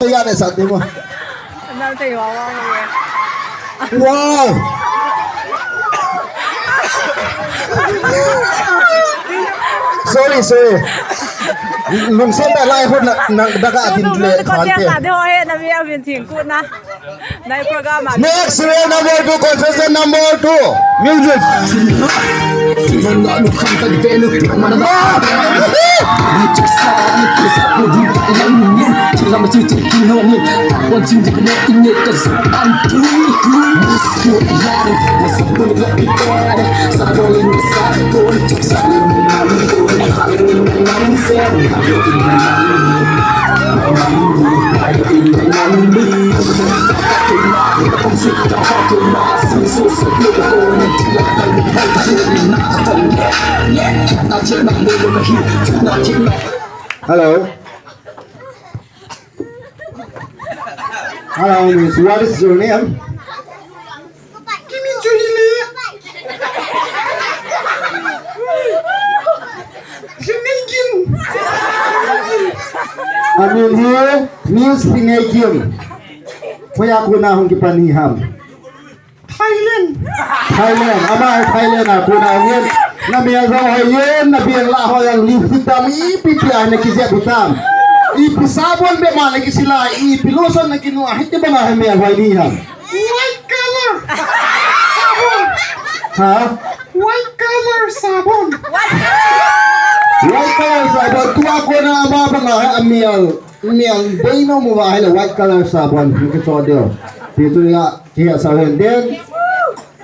Ya de saat ini. Nanti wawa. Wow. Sorry. Nung sen đã lại hôn nặng daga atin le phante. Na biya bin thing ku na. Nai program. Next number 2 confession number 2. Music. Hello. Hello, Miss. What is your name? Amin here, Miss Pinegim. Kuya ko na akong kipaniham. Thailand. Ama Thailand ako na yun. Nabiyang hoyen, nabiyang laho yang lipitam, ipipiya na kisya butam. Ipisabon be man kisila, ipiloson na kinuha. Hindi ba nga hamiyang hoyeniham? White color sabon. Ha? White color sabon. White color sabon. Tuwa ko na ama ba nga amiyang dino mo ba white color sabon. Yung kisodyo. Dito nga kaya sa din.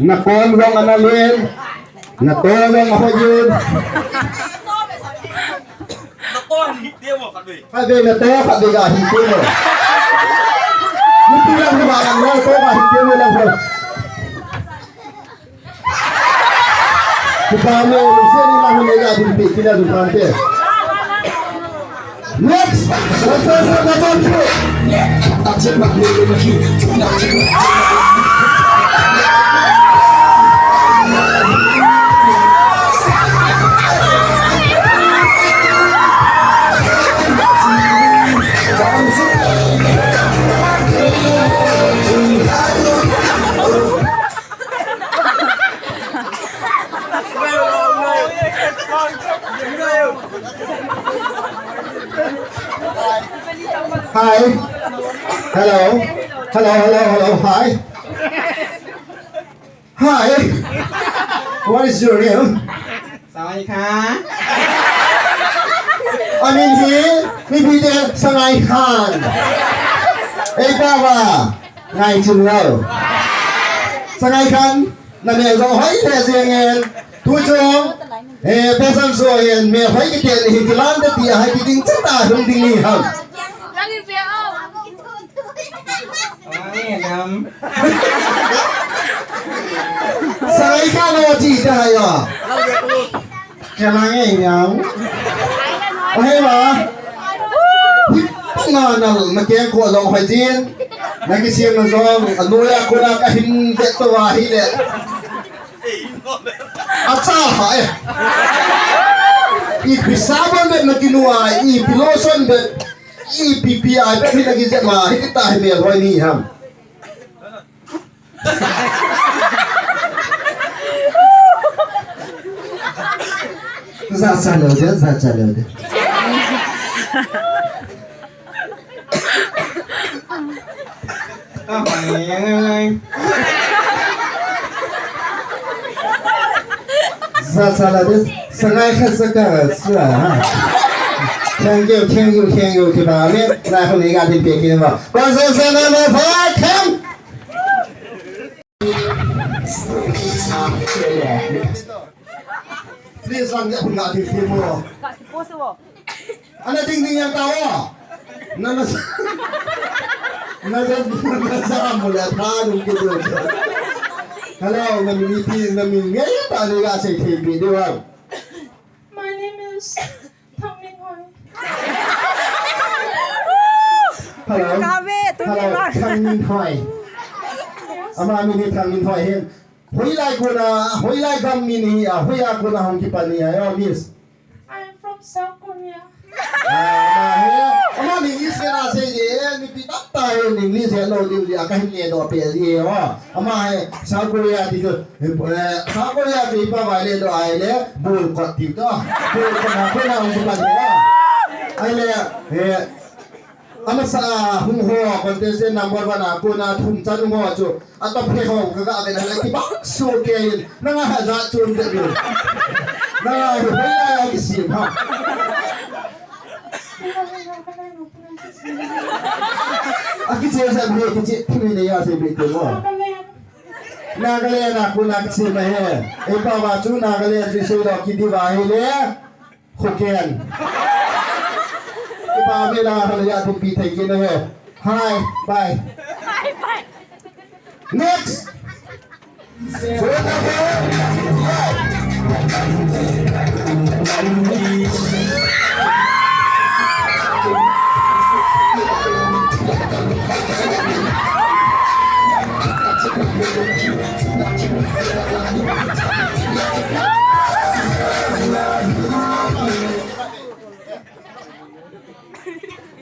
Nakonrong analin. Natolong ako yun. Sabi natolong sabi ka hindi mo. Hindi lang naman mo ito ka hindi mo lang bro. Kupano lusin lang mo nila din sila dupante. Next, professor number 2. Hi. Hello. Hi. Hi. What is your name? Sawadee ka. Amin here. Maybe there Sangai Khan. Hey Baba. Ngai Chunlo. Sangai Khan. Nami go hai the singen. Tu chong. Pesan so yen me hai ki ten hi kilan de tia hai ki ding chata dum ding ni ham. Sangai Khan lo chi ta hai ya. Cái này nhau. Hay mà. Mà kia của dòng phải riêng. Mấy cái xiêm là do nuôi cô là cái hình đẹp to hi đẹp. Sao hỏi? Sabon bet na kinuha, piloson bet, PPI bet hindi nagizet ma, hindi tayo melhoi ni ham. Zaczalo de. Zaczalo de. Sangai khasaka sua ha. Thank you ki ba me na ho ni ga tin pe kin ba. Concession number 5 come. Please lang ya punga tin kin mo. Ka si poso mo. Ano ding yang tawa? Nasa mula tanong ko doon. Hello, ngayon tayo nga sa TV, di ba? My name is melhoi. Hello. melhoi. Ama mini melhoi hen. Hoi lai gam mini hoi ako na hong kipani ayo miss. I'm from South Korea. Ama ni English ka na sa iyo, ni pitak tayo ni English hello di akan ni do PSE ama South Korea dito South Korea di pa wale do ai le bul ko dito bul ko na ko na ang bulan nila ai le ama sa hung ho contestant number 1 ako na thum chan mo chu atap he ho ga ga na ki ba so ke na nga za chun de na ho ya ki sim ha Aki cesa beli kecil ini ya saya beli tu. Nagale aku nak kecil mah. Epa wacu nagale sisi dah kidi bahile. Hokian. Epa bila kalau ya tu pitai kena he. Hi, bye. Next.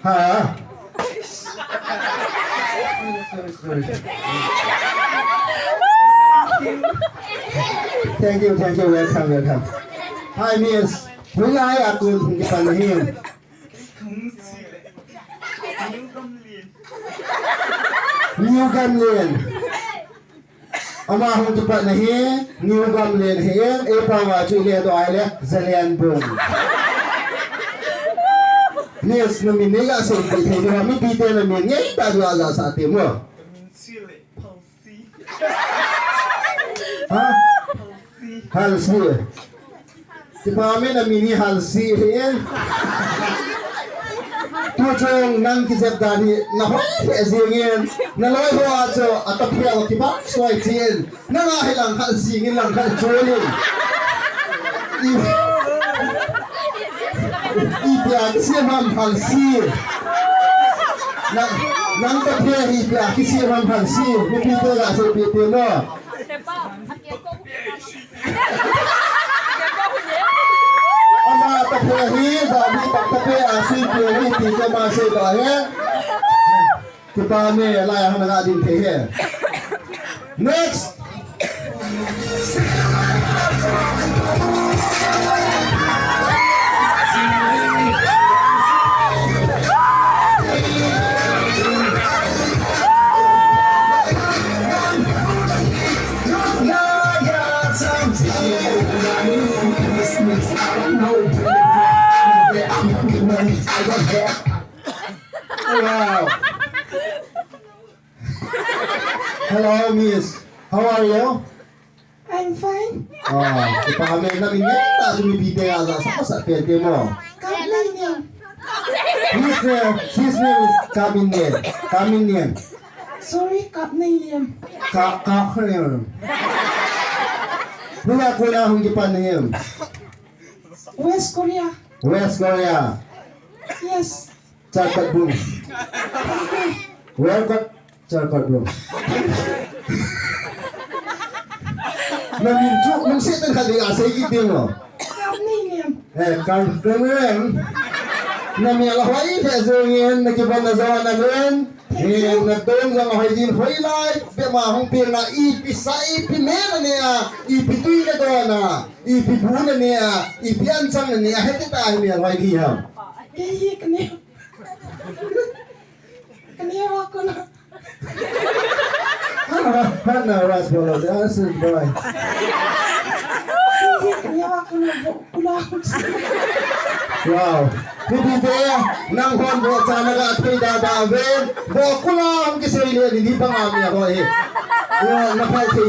Ha? Thank you, welcome. Hi, Miss. Mulai aku dipanggil. New Gamlian. Ama hong cepat nahi, New Gamlian here, epa waju ile do aile Zalian Bung. Miss namini ya so di he kami pite namini ngai ta do aza sa temo. Ha? Halsi. Kami namini halsi here. Tujuh nang kisah tadi, nah ezingin, naloi hoa jo atap hiao kiba soai cien, nang hilang hal singin lang hal jolin. Ipiak siam hal si, nang tapia ipiak siam hal si, begitu tak seperti lo. Ama taphi dami taphe asi puri ti sama se da hai kita ne la ya na din the hai next Wow. Hello, Miss. How are you? I'm fine. Kita kami namin ngayon na sumibite asa sa pwede mo. Kapnilian. His name is Kaminian. Sorry, Kapnilian. Kakhlin. Wala ko na akong gipanahim. West Korea. West Korea. Yes. Charcoal boom. Where got charcoal boom? Namincu, nungsitan kali asay gitu mo. Kapnilian. Kaminian. Melhoi ezongin nakibanazon namin. Nagtong sa mga hajin hoylay, bemahong pirna ipisa ipimena niya, ipituy na doon na, ipibuna niya, ipiansang niya, hati tayo niya, hoyliham. Kaya kaniya ako na. Hana ras bolo, that's it boy. Kaniya ako na pula ako sa. Wow. Hindi nang hon bo sana ga atay dadawin, bo kulang kisay niya, hindi pa nga ako eh. Wow, napalkay.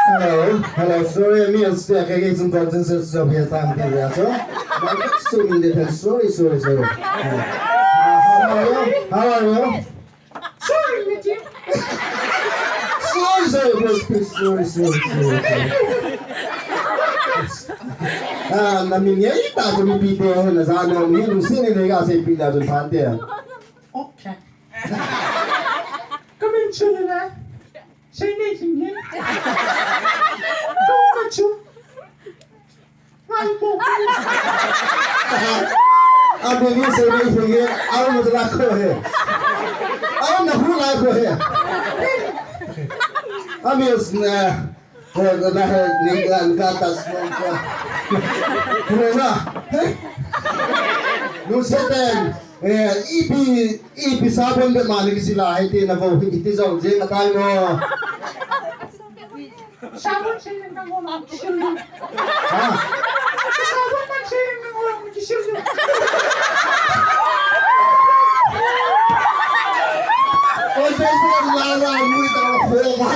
Hello, sorry, me and Stia kayak some consensus of your time here, so. I'm assuming that sorry. How are you? Sorry, Mitchie. Sorry. Namin niya ita kung ipito na sa ano niya nung sininiga sa ipila doon pante. Okay. Come in, children. Say anything here. Don't touch you. Ang bigay sa inyo sige, ako madala ko eh. Ako nahula ko eh. Amiyos na dahil nilang katas mo ka. Ano na? Nung seten, ipi sabon ba malig sila hindi na po hindi sa ujing na tayo mo. Sabon sila ng mga kisilyo. Ha? Sabon man sila ng mga kisilyo. O dito ang lala mo ito ang pwede.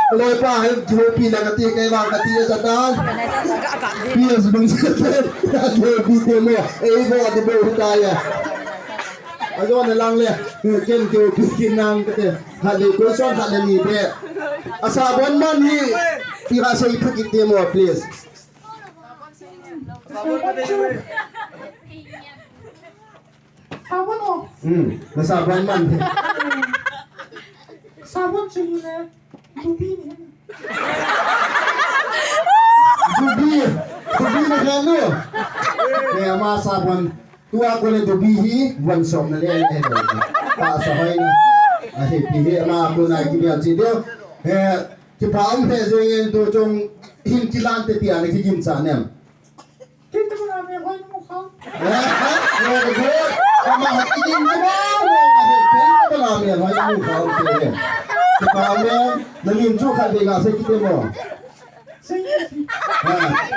Kalau pa jopi na kati kay mga kati sa tan. Pias bang sa tan. Jopi mo. Ibo at ibo hutaya. Ajo na lang le. Ken jopi kinang kati. Hali ko son hali ni be. Asabon man hi. Tira sa ipakit mo please. Sabon o. Nasaban man. Sabon sila. Dubi niya. Dubi na gano. Kaya masabon. Tuwa ko na dubihi. Wansong na liyan. Paasahay na. Ay pihi ama ako na kibiyan sido. Kipaam peso yung doon himkilante tiyan nagkikimsanem. Kita mo namin ako yung mukha. Mahatigin mo ba? Kita mo namin ako yung mukha. Kami nangimju ka bilang sa kita mo.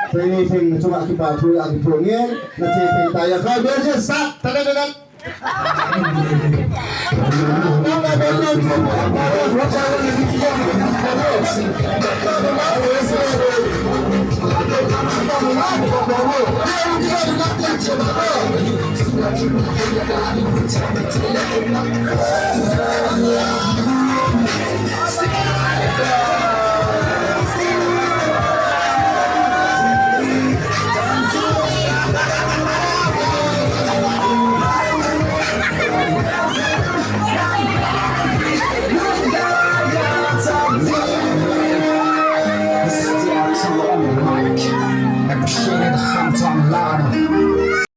Training cuma kita tuh ang tungin nanti kita ya kau biasa sat tadak. Thank you.